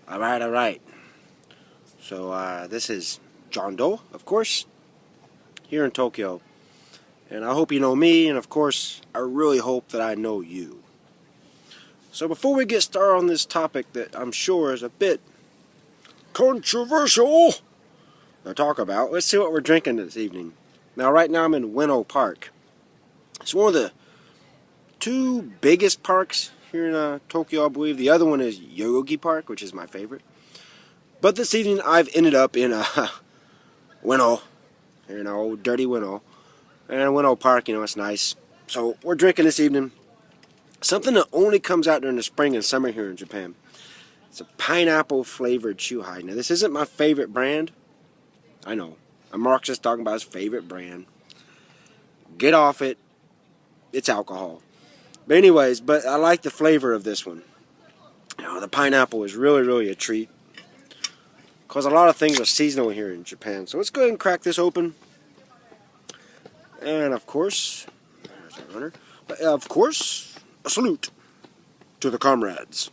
Alright. So, this is John Doe, of course, here in Tokyo. And I hope you know me, and of course, I really hope that I know you. So before we get started on this topic that I'm sure is a bit controversial to talk about, let's see what we're drinking this evening. Now, right now I'm in Ueno Park. It's one of the two biggest parks here in Tokyo, I believe. The other one is Yoyogi Park, which is my favorite. But this evening I've ended up in Ueno, here in old dirty Ueno. And Ueno Park, it's nice. So we're drinking this evening something that only comes out during the spring and summer here in Japan. It's a pineapple flavored Chuhai. Now this isn't my favorite brand. I know. Mark's just talking about his favorite brand. Get off it. It's alcohol. But anyways, I like the flavor of this one. The pineapple is really a treat. Because a lot of things are seasonal here in Japan. So let's go ahead and crack this open. And of course, there's our runner. But of course, a salute to the comrades.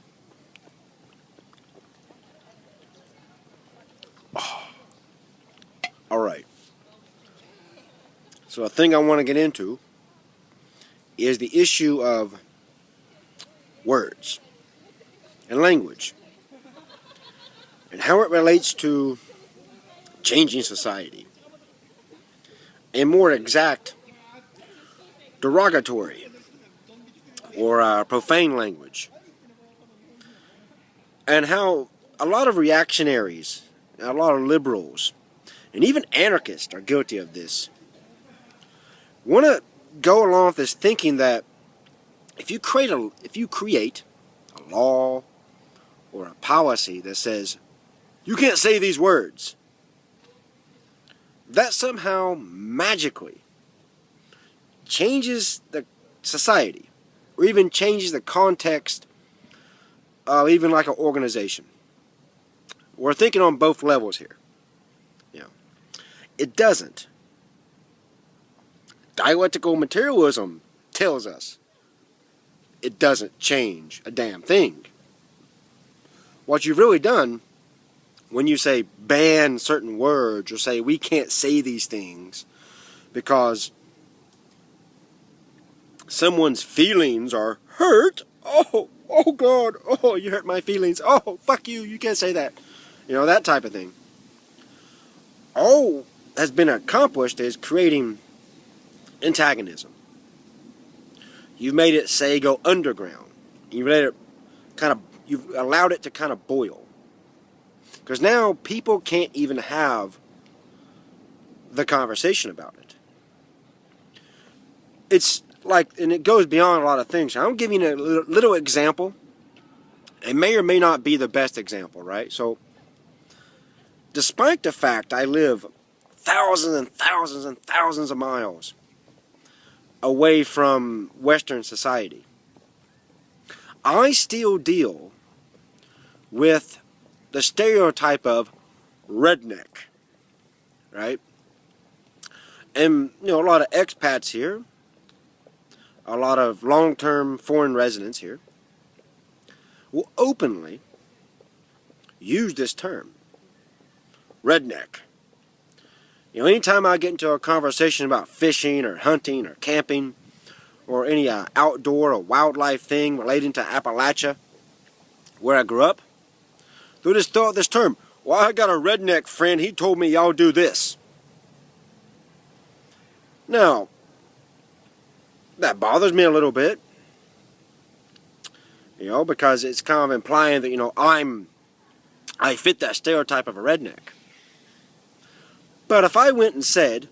Oh. Alright. So a thing I want to get into is the issue of words and language and how it relates to changing society. A more exact, derogatory or profane language. And how a lot of reactionaries, a lot of liberals, and even anarchists are guilty of this. Want to go along with this thinking that if you create a law or a policy that says you can't say these words, that somehow magically changes the society, or even changes the context of even like an organization. We're thinking on both levels here. It doesn't. Dialectical materialism tells us it doesn't change a damn thing. What you've really done when you say ban certain words or say we can't say these things because someone's feelings are hurt. Oh God. Oh, you hurt my feelings. Oh, fuck you. You can't say that. That type of thing. All has been accomplished is creating antagonism. You've made it, say, go underground. You've allowed it to kind of boil. Because now people can't even have the conversation about it. It's like, and it goes beyond a lot of things. I'm giving you a little example. It may or may not be the best example, right? So, despite the fact I live thousands and thousands and thousands of miles away from Western society, I still deal with the stereotype of redneck, right? And, a lot of expats here, a lot of long-term foreign residents here, will openly use this term, redneck. Anytime I get into a conversation about fishing or hunting or camping or any outdoor or wildlife thing relating to Appalachia, where I grew up, they'll just throw out this term. Well, I got a redneck friend, he told me y'all do this. Now, that bothers me a little bit. Because it's kind of implying that, I fit that stereotype of a redneck. But if I went and said,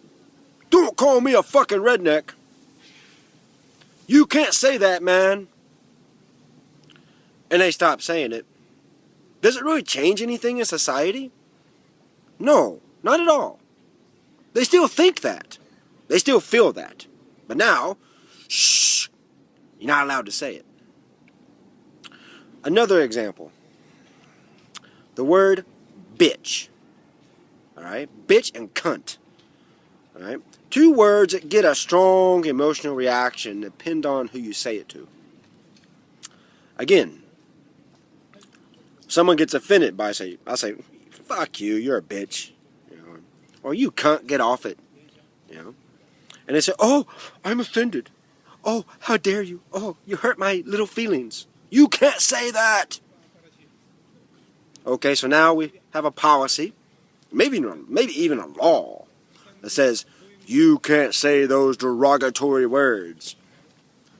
don't call me a fucking redneck, you can't say that, man, and they stop saying it, does it really change anything in society? No, not at all. They still think that. They still feel that. But now, shh, you're not allowed to say it. Another example. The word bitch. Alright? Bitch and cunt. Alright? Two words that get a strong emotional reaction depend on who you say it to. Again, Someone gets offended by I say, fuck you, you're a bitch. You know, or you cunt, get off it. You know. And they say, oh, I'm offended. Oh, how dare you? Oh, you hurt my little feelings. You can't say that. Okay, so now we have a policy, maybe even a law, that says you can't say those derogatory words.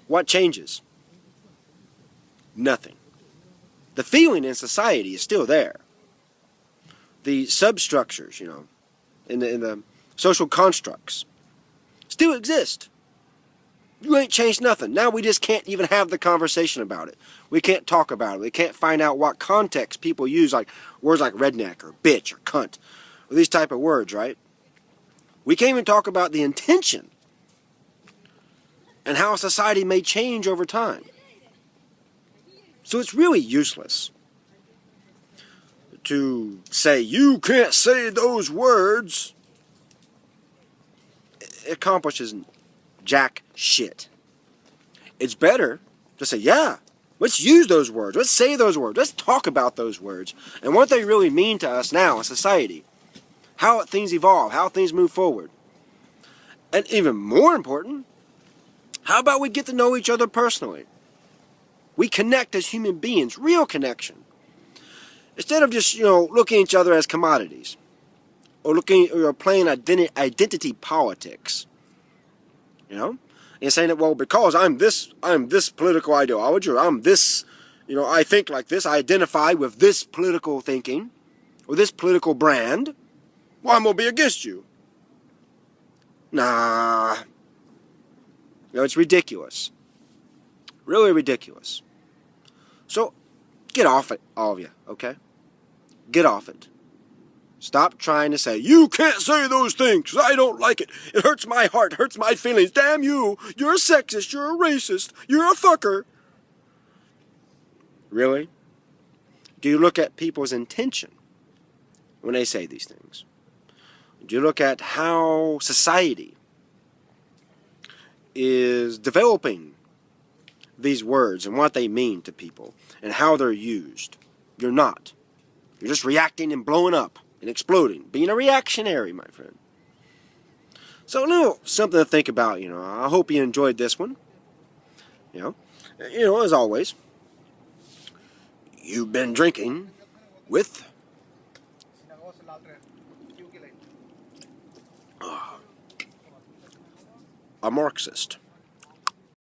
What changes? Nothing. The feeling in society is still there. The substructures, in the social constructs, still exist. You ain't changed nothing. Now we just can't even have the conversation about it. We can't talk about it. We can't find out what context people use, like words like redneck or bitch or cunt, or these type of words, right? We can't even talk about the intention and how society may change over time. So it's really useless to say, you can't say those words. It accomplishes jack shit. It's better to say, yeah, let's use those words. Let's say those words. Let's talk about those words and what they really mean to us now in society. How things evolve, how things move forward. And even more important, how about we get to know each other personally? We connect as human beings, real connection. Instead of just, looking at each other as commodities or playing identity politics. And saying that, well, because I'm this political ideology, or I'm this, I think like this, I identify with this political thinking, or this political brand, well, I'm going to be against you. Nah. It's ridiculous. Really ridiculous. So, get off it, all of you, okay? Get off it. Stop trying to say, you can't say those things because I don't like it. It hurts my heart, hurts my feelings. Damn you. You're a sexist. You're a racist. You're a fucker. Really? Do you look at people's intention when they say these things? Do you look at how society is developing these words and what they mean to people and how they're used? You're not. You're just reacting and blowing up and exploding, being a reactionary, my friend. So, something to think about, I hope you enjoyed this one. As always, you've been drinking with a Marxist.